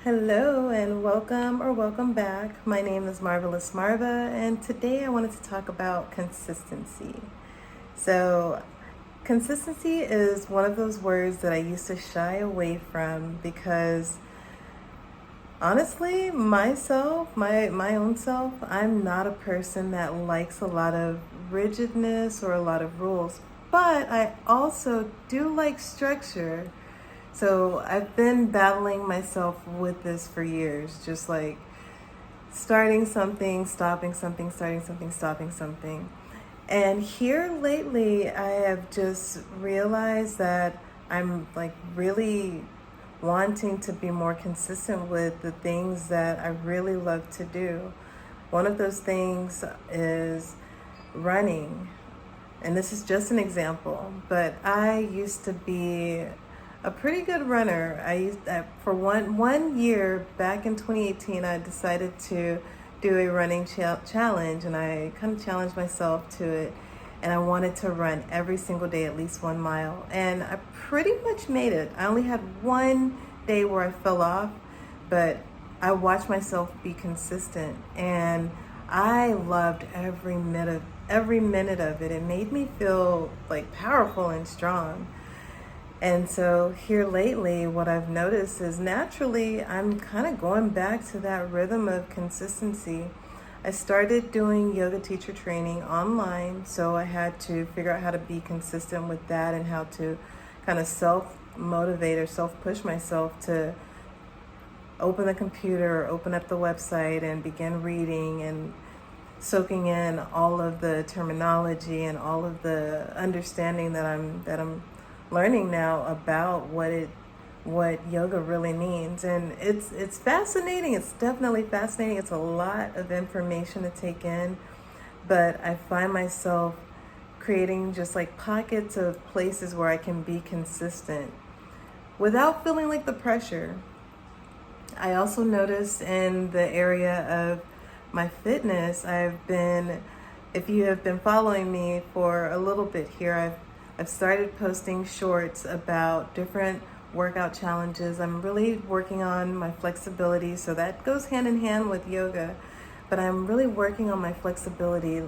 Hello and welcome or welcome back. My name is Marvelous Marva, and today I wanted to talk about consistency. So, consistency is one of those words that I used to shy away from because honestly, my own self, I'm not a person that likes a lot of rigidness or a lot of rules, but I also do like structure. So I've been battling myself with this for years, just like starting something, stopping something, starting something, stopping something. And here lately, I have just realized that I'm like really wanting to be more consistent with the things that I really love to do. One of those things is running. And this is just an example, but I used to be a pretty good runner. For one year back in 2018, I decided to do a running challenge, and I kind of challenged myself to it. And I wanted to run every single day at least 1 mile, and I pretty much made it. I only had one day where I fell off, but I watched myself be consistent, and I loved every minute of it. It made me feel like powerful and strong. And so here lately, what I've noticed is naturally I'm kind of going back to that rhythm of consistency. I started doing yoga teacher training online, so I had to figure out how to be consistent with that and how to kind of self motivate or self push myself to open the computer or open up the website and begin reading and soaking in all of the terminology and all of the understanding that I'm learning now about what yoga really means. And it's fascinating. It's definitely fascinating. It's a lot of information to take in, but I find myself creating just like pockets of places where I can be consistent without feeling like the pressure. I also noticed in the area of my fitness, if you have been following me for a little bit here, I've started posting shorts about different workout challenges. I'm really working on my flexibility, so that goes hand in hand with yoga, but I'm really working on my flexibility.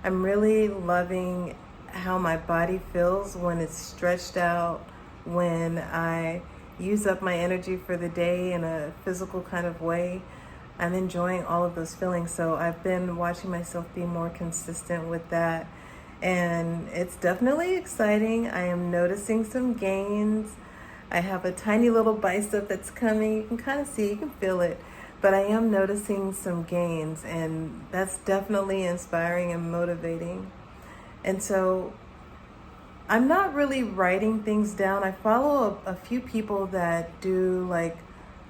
I'm really loving how my body feels when it's stretched out, when I use up my energy for the day in a physical kind of way. I'm enjoying all of those feelings, so I've been watching myself be more consistent with that. And it's definitely exciting. I am noticing some gains. I have a tiny little bicep that's coming. You can kind of see, you can feel it. But I am noticing some gains, and that's definitely inspiring and motivating. And so I'm not really writing things down. I follow a few people that do like,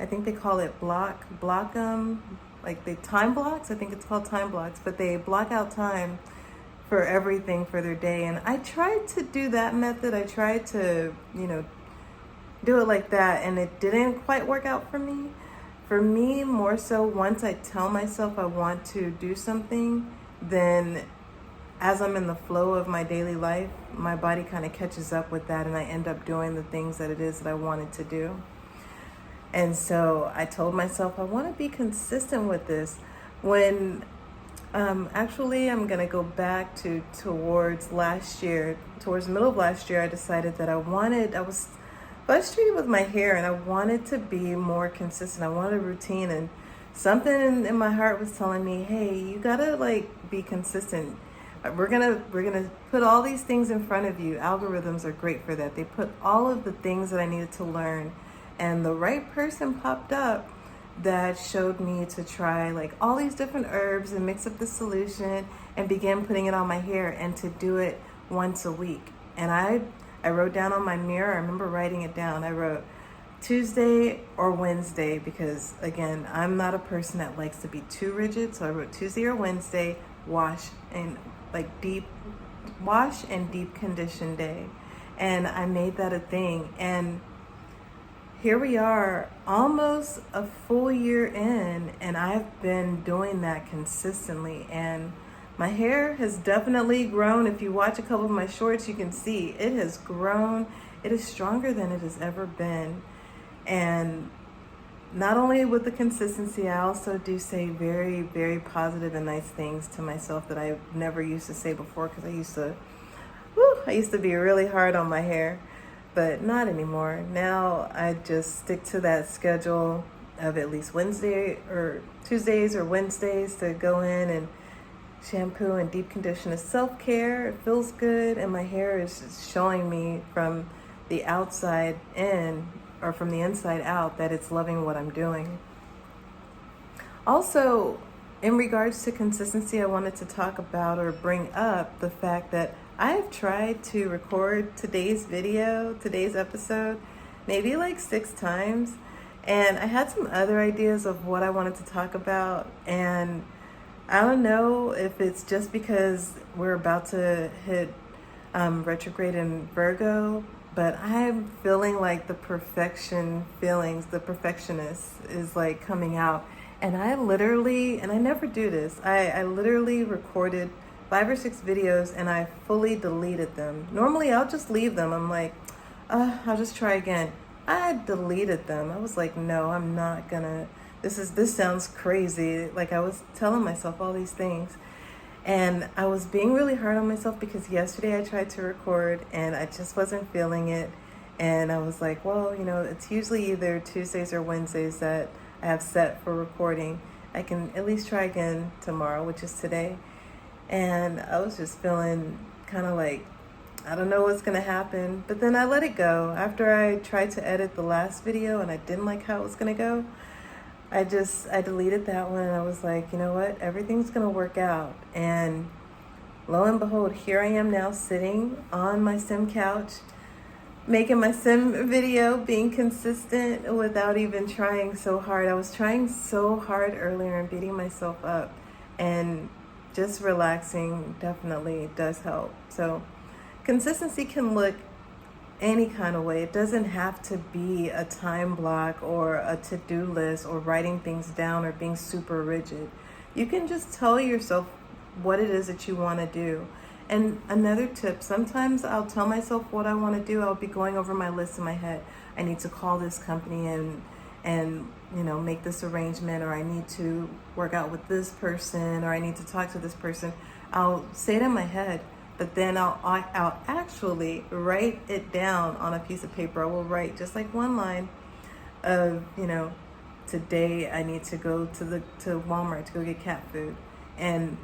I think they call it like they time blocks. I think it's called time blocks, but they block out time for everything for their day. And I tried to do that method. I tried to, do it like that, and it didn't quite work out for me. For me, more so, once I tell myself I want to do something, then as I'm in the flow of my daily life, my body kind of catches up with that, and I end up doing the things that it is that I wanted to do. And so I told myself I want to be consistent with this. When actually, I'm gonna go back towards last year. Towards the middle of last year, I decided that I was frustrated with my hair, and I wanted to be more consistent. I wanted a routine, and something in my heart was telling me, "Hey, you gotta like be consistent. We're gonna put all these things in front of you. Algorithms are great for that. They put all of the things that I needed to learn, and the right person popped up that showed me to try like all these different herbs and mix up the solution and begin putting it on my hair, and to do it once a week." And I wrote down on my mirror, I remember writing it down. I wrote Tuesday or Wednesday because, again, I'm not a person that likes to be too rigid. So I wrote Tuesday or Wednesday, wash and deep condition day. And I made that a thing. And here we are, almost a full year in, and I've been doing that consistently. And my hair has definitely grown. If you watch a couple of my shorts, you can see it has grown. It is stronger than it has ever been. And not only with the consistency, I also do say very, very positive and nice things to myself that I never used to say before, because I used to be really hard on my hair, but not anymore. Now I just stick to that schedule of at least Tuesdays or Wednesdays to go in and shampoo and deep condition. Is self-care. It feels good, and my hair is just showing me from the outside in, or from the inside out, that it's loving what I'm doing. Also, in regards to consistency, I wanted to talk about or bring up the fact that I have tried to record today's episode, maybe like 6 times. And I had some other ideas of what I wanted to talk about. And I don't know if it's just because we're about to hit retrograde in Virgo, but I'm feeling like the perfectionist is like coming out. And I never do this, I literally recorded 5 or 6 videos and I fully deleted them. Normally I'll just leave them. I'm like, I'll just try again. I deleted them. I was like, no, I'm not gonna, this sounds crazy. Like, I was telling myself all these things. And I was being really hard on myself because yesterday I tried to record and I just wasn't feeling it. And I was like, well, it's usually either Tuesdays or Wednesdays that I have set for recording. I can at least try again tomorrow, which is today. And I was just feeling kind of like, I don't know what's gonna happen. But then I let it go. After I tried to edit the last video and I didn't like how it was gonna go, I deleted that one, and I was like, you know what, everything's gonna work out. And lo and behold, here I am now sitting on my sim couch, making my sim video, being consistent without even trying so hard. I was trying so hard earlier and beating myself up, and just relaxing definitely does help. So consistency can look any kind of way. It doesn't have to be a time block or a to-do list or writing things down or being super rigid. You can just tell yourself what it is that you want to do. And another tip, sometimes I'll tell myself what I want to do. I'll be going over my list in my head. I need to call this company and make this arrangement, or I need to work out with this person, or I need to talk to this person. I'll say it in my head, but then I'll actually write it down on a piece of paper. I will write just like one line of, today I need to go to Walmart to go get cat food. And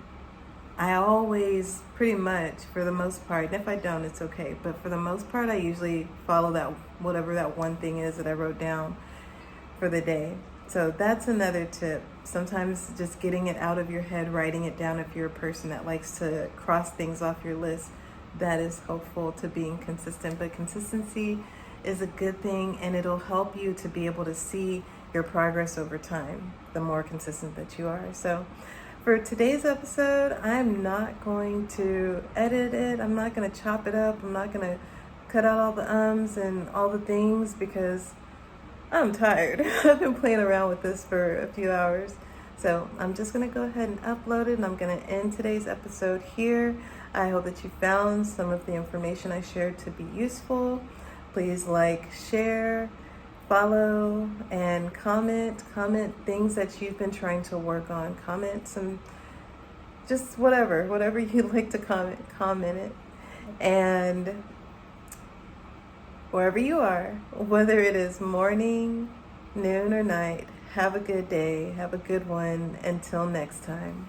I always, pretty much, for the most part, and if I don't, it's okay, but for the most part, I usually follow whatever that one thing is that I wrote down for the day. So that's another tip. Sometimes just getting it out of your head, writing it down, if you're a person that likes to cross things off your list, that is helpful to being consistent. But consistency is a good thing, and it'll help you to be able to see your progress over time, the more consistent that you are. So for today's episode, I'm not going to edit it. I'm not going to chop it up. I'm not going to cut out all the ums and all the things, because I'm tired. I've been playing around with this for a few hours. So I'm just going to go ahead and upload it, and I'm going to end today's episode here. I hope that you found some of the information I shared to be useful. Please like, share, follow, and comment things that you've been trying to work on. Comment some, just whatever you'd like to comment it. And wherever you are, whether it is morning, noon, or night, have a good day. Have a good one. Until next time.